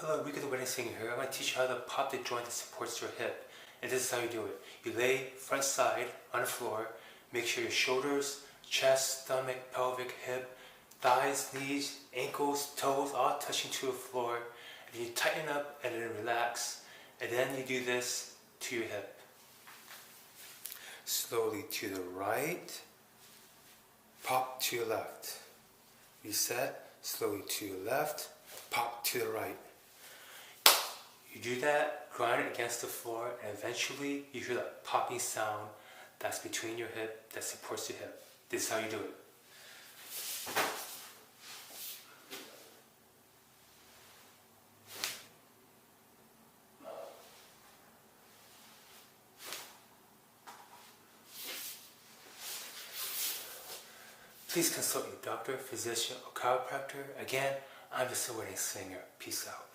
Hello, Rico the Wedding Singer here. I'm going to teach you how to pop the joint that supports your hip. And this is how you do it. You lay front side on the floor. Make sure your shoulders, chest, stomach, pelvic, hip, thighs, knees, ankles, toes, all touching to the floor. And then you tighten up and then relax. And then you do this to your hip. Slowly to the right. Pop to your left. Reset. Slowly to your left. Pop to the right. You do that, grind it against the floor, and eventually you hear that popping sound that's between your hip, that supports your hip. This is how you do it. Please consult your doctor, physician, or chiropractor. Again, I'm just a wedding singer. Peace out.